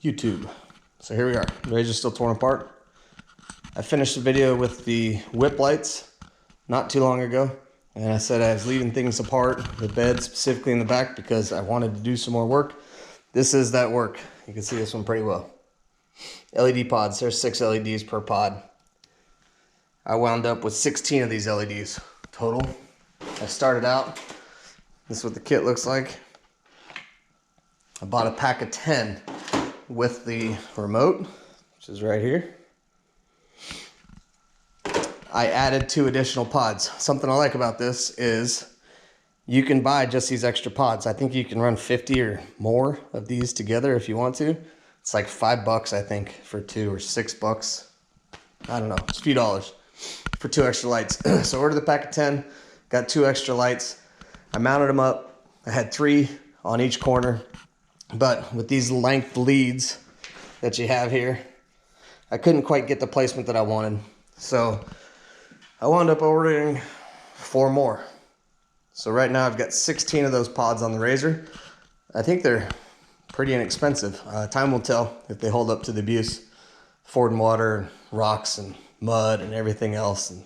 YouTube. So here we are. The razor's still torn apart. I finished the video with the whip lights not too long ago, and I said I was leaving things apart, the bed specifically in the back, because I wanted to do some more work. This is that work. You can see this one pretty well. LED pods. There's 6 LEDs per pod. I wound up with 16 of these LEDs total. I started out, this is what the kit looks like. I bought a pack of 10 with the remote, which is right here. I added 2 additional pods. Something I like about this is you can buy just these extra pods. I think you can run 50 or more of these together if you want to. It's like $5, I think, for 2, or $6. I don't know, it's a few dollars for 2 extra lights. So I ordered the pack of 10, got 2 extra lights. I mounted them up. I had 3 on each corner, but with these length leads that you have here, I couldn't quite get the placement that I wanted. So I wound up ordering 4 more. So right now I've got 16 of those pods on the razor. I think they're pretty inexpensive. Time will tell if they hold up to the abuse. Ford and water, rocks and mud and everything else. And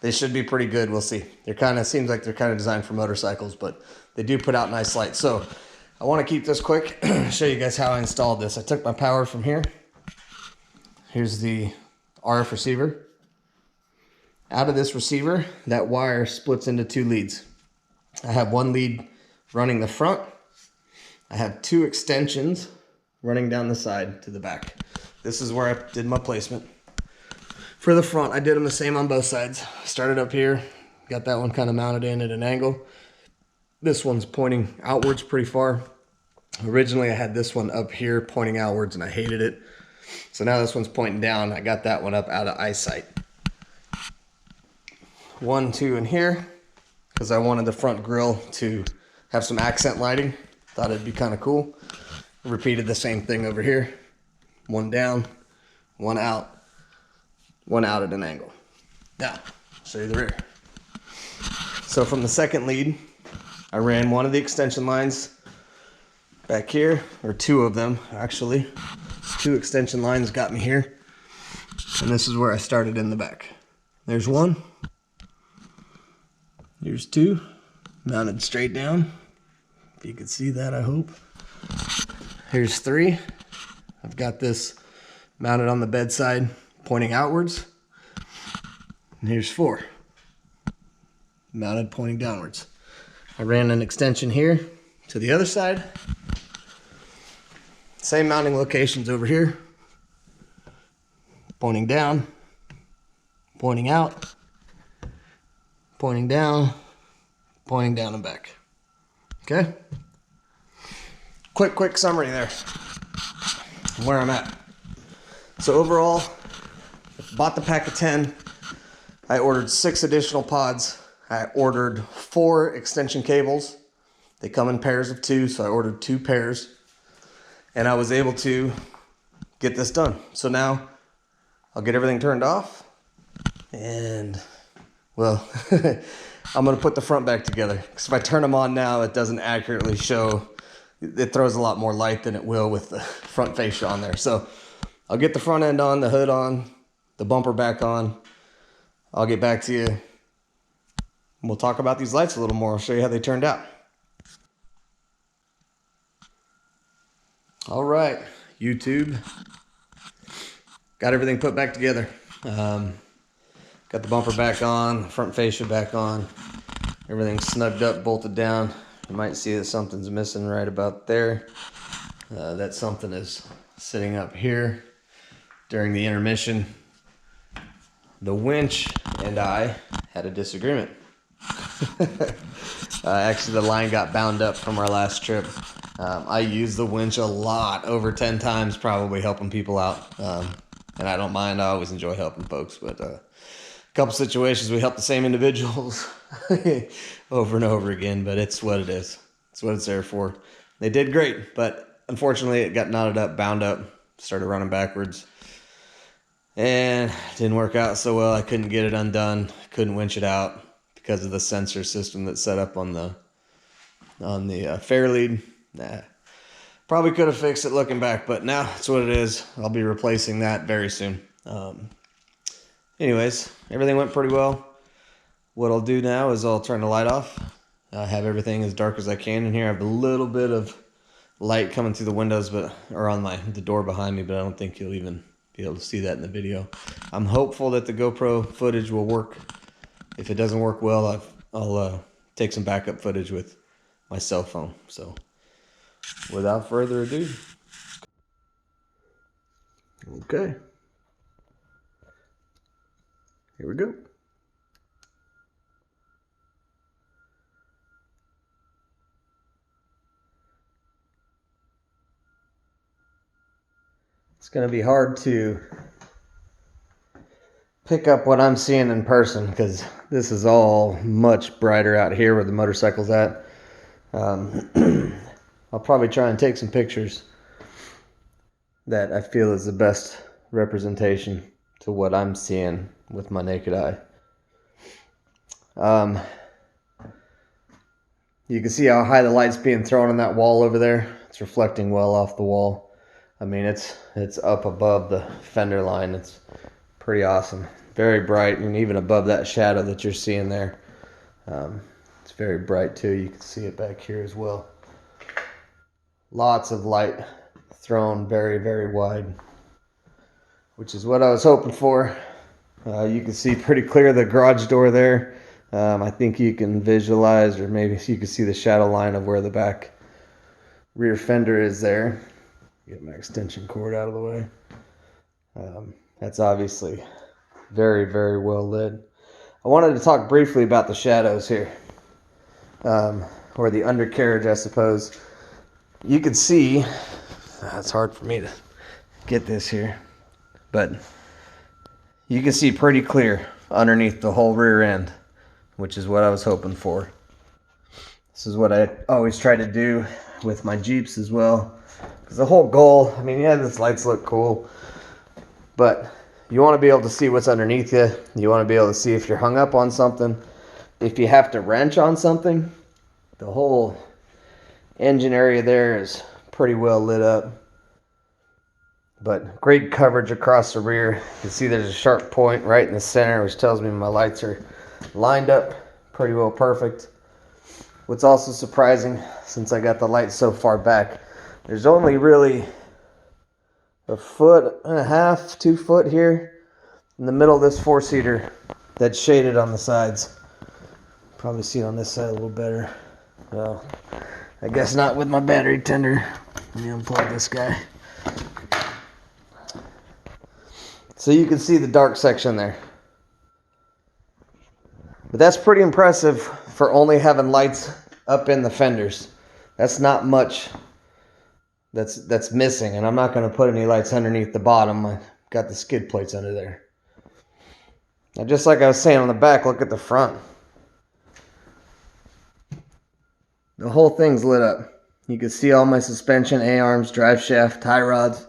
they should be pretty good. We'll see. They're kind of, seems like they're kind of designed for motorcycles, but they do put out nice lights. So I want to keep this quick, show you guys how I installed this. I took my power from here. Here's the RF receiver. Out of this receiver, that wire splits into 2 leads. I have 1 lead running the front. I have 2 extensions running down the side to the back. This is where I did my placement. For the front, I did them the same on both sides. Started up here, got that one kind of mounted in at an angle. This one's pointing outwards pretty far. Originally, I had this one up here pointing outwards and I hated it. So now this one's pointing down. I got that one up out of eyesight. 1, 2 in here, because I wanted the front grille to have some accent lighting. Thought it'd be kind of cool. Repeated the same thing over here. 1 down, 1 out, 1 out at an angle. Now, I'll show you the rear. So from the second lead, I ran 1 of the extension lines back here, or 2 of them actually. 2 extension lines got me here. And this is where I started in the back. There's 1. Here's 2, mounted straight down. If you can see that, I hope. Here's 3. I've got this mounted on the bedside, pointing outwards. And here's 4, mounted pointing downwards. I ran an extension here to the other side. Same mounting locations over here. Pointing down, pointing out, pointing down and back. Okay? Quick summary there. Where I'm at. So overall, bought the pack of 10. I ordered 6 additional pods. I ordered 4 extension cables. They come in pairs of 2, so I ordered 2 pairs. And I was able to get this done. So now I'll get everything turned off. And, well, I'm going to put the front back together. Because if I turn them on now, it doesn't accurately show. It throws a lot more light than it will with the front fascia on there. So I'll get the front end on, the hood on, the bumper back on. I'll get back to you. We'll talk about these lights a little more. I'll show you how they turned out. All right, YouTube. Got everything put back together. Got the bumper back on, the front fascia back on. Everything's snugged up, bolted down. You might see that something's missing right about there. That something is sitting up here during the intermission. The winch and I had a disagreement. Actually, the line got bound up from our last trip. I use the winch a lot, over 10 times probably, helping people out. And I don't mind, I always enjoy helping folks, but a couple situations we help the same individuals over and over again, but it's what it is. It's what it's there for. They did great, but unfortunately it got knotted up, bound up, started running backwards. And it didn't work out so well. I couldn't get it undone, couldn't winch it out because of the sensor system that's set up on the fair lead. Probably could have fixed it looking back, but now it's what it is. I'll be replacing that very soon. Anyways, everything went pretty well. What I'll do now is I'll turn the light off. Have everything as dark as I can in here. I have a little bit of light coming through the windows, or on the door behind me, but I don't think you'll even be able to see that in the video. I'm hopeful that the GoPro footage will work. If it doesn't work well, I'll take some backup footage with my cell phone. So without further ado, okay, here we go. It's going to be hard to pick up what I'm seeing in person because this is all much brighter out here where the motorcycle's at. I'll probably try and take some pictures that I feel is the best representation to what I'm seeing with my naked eye. You can see how high the light's being thrown on that wall over there. It's reflecting well off the wall. I mean, it's up above the fender line. It's pretty awesome. Very bright, and even above that shadow that you're seeing there. It's very bright too. You can see it back here as well. Lots of light thrown very, very wide, which is what I was hoping for. You can see pretty clear the garage door there. I think you can visualize, or maybe you can see the shadow line of where the back rear fender is there. Get my extension cord out of the way. That's obviously very, very well lit. I wanted to talk briefly about the shadows here, or the undercarriage, I suppose. You can see, it's hard for me to get this here, but you can see pretty clear underneath the whole rear end, which is what I was hoping for. This is what I always try to do with my Jeeps as well. Because the whole goal, I mean, yeah, these lights look cool, but you want to be able to see what's underneath you. You want to be able to see if you're hung up on something. If you have to wrench on something, the whole engine area there is pretty well lit up. But great coverage across the rear. You can see there's a sharp point right in the center, which tells me my lights are lined up pretty well perfect. What's also surprising, since I got the lights so far back, there's only really 1.5 feet, 2 foot here in the middle of this four-seater that's shaded on the sides. Probably see it on this side a little better. Well, I guess not with my battery tender. Let me unplug this guy. So you can see the dark section there. But that's pretty impressive for only having lights up in the fenders. That's not much that's missing, and I'm not going to put any lights underneath the bottom. I got the skid plates under there. Now, just like I was saying on the back, look at the front. The whole thing's lit up. You can see all my suspension, A-arms, drive shaft, tie rods.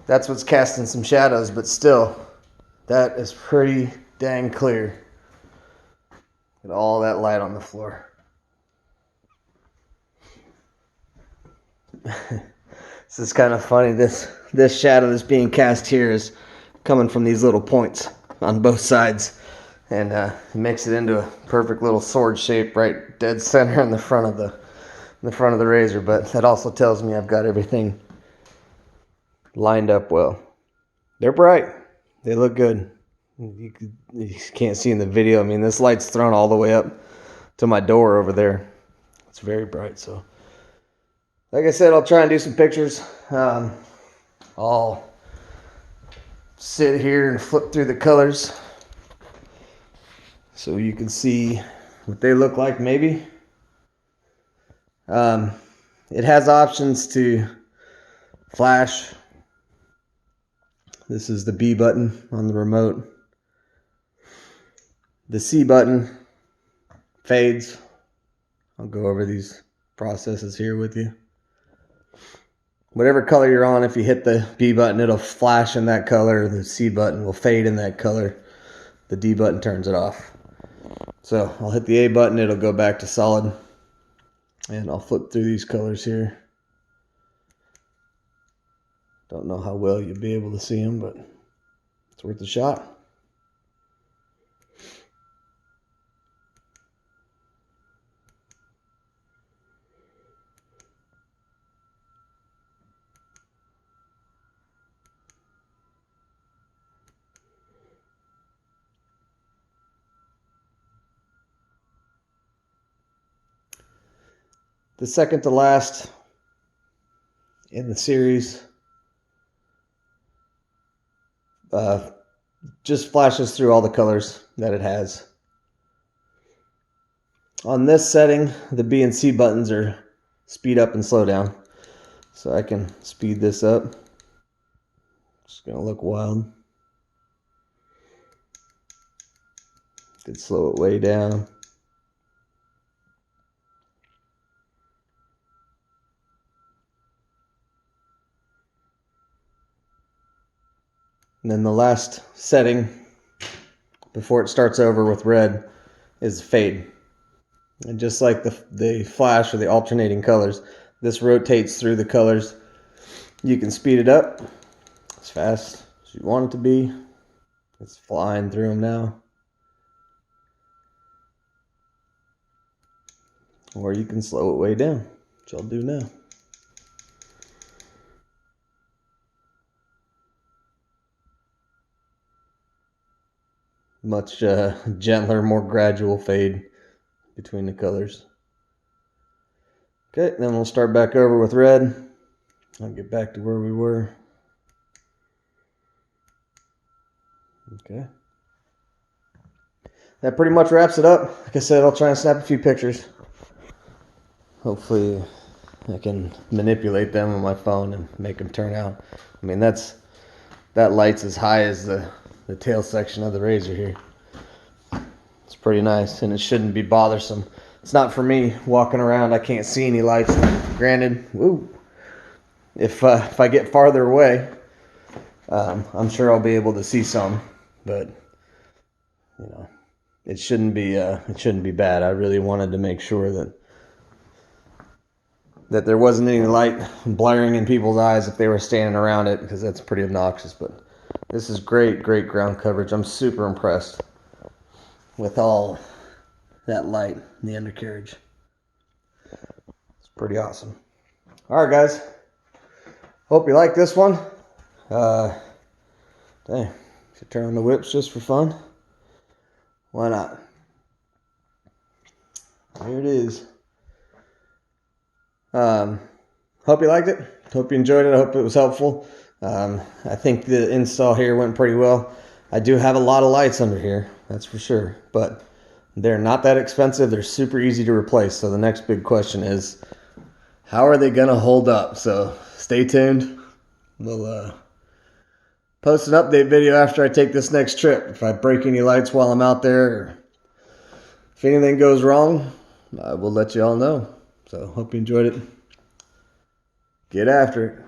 That's what's casting some shadows, but still, that is pretty dang clear. Get all that light on the floor. This is kind of funny. This shadow that's being cast here is coming from these little points on both sides, and it makes it into a perfect little sword shape right dead center in the front of the razor. But that also tells me I've got everything lined up well. They're bright. They look good. You can't see in the video. I mean, this light's thrown all the way up to my door over there. It's very bright. So, like I said, I'll try and do some pictures. I'll sit here and flip through the colors so you can see what they look like maybe. It has options to flash. This is the B button on the remote. The C button fades. I'll go over these processes here with you. Whatever color you're on, if you hit the B button, it'll flash in that color. The C button will fade in that color. The D button turns it off. So I'll hit the A button, it'll go back to solid. And I'll flip through these colors here. Don't know how well you'll be able to see them, but it's worth a shot. The second to last in the series just flashes through all the colors that it has. On this setting, the B and C buttons are speed up and slow down. So I can speed this up. It's gonna look wild. Could slow it way down. And then the last setting before it starts over with red is fade. And just like the flash or the alternating colors, this rotates through the colors. You can speed it up as fast as you want it to be. It's flying through them now. Or you can slow it way down, which I'll do now. Much gentler, more gradual fade between the colors. Okay, then we'll start back over with red. I'll get back to where we were. Okay. That pretty much wraps it up. Like I said, I'll try and snap a few pictures. Hopefully I can manipulate them on my phone and make them turn out. I mean, that light's as high as the tail section of the Razor here. It's pretty nice, and it shouldn't be bothersome. It's not for me walking around. I can't see any lights. Granted, if I get farther away, I'm sure I'll be able to see some, but you know, it shouldn't be bad. I really wanted to make sure that there wasn't any light blaring in people's eyes if they were standing around it, because that's pretty obnoxious. But this is great ground coverage. I'm super impressed with all that light in the undercarriage. It's pretty awesome. All right, guys. Hope you like this one. Dang, should turn on the whips just for fun. Why not? Here it is. Hope you liked it. Hope you enjoyed it. I hope it was helpful. I think the install here went pretty well. I do have a lot of lights under here, that's for sure, but they're not that expensive. They're super easy to replace. So the next big question is, how are they gonna hold up? So stay tuned. We'll post an update video after I take this next trip. If I break any lights while I'm out there, or if anything goes wrong, I will let you all know. So hope you enjoyed it. Get after it.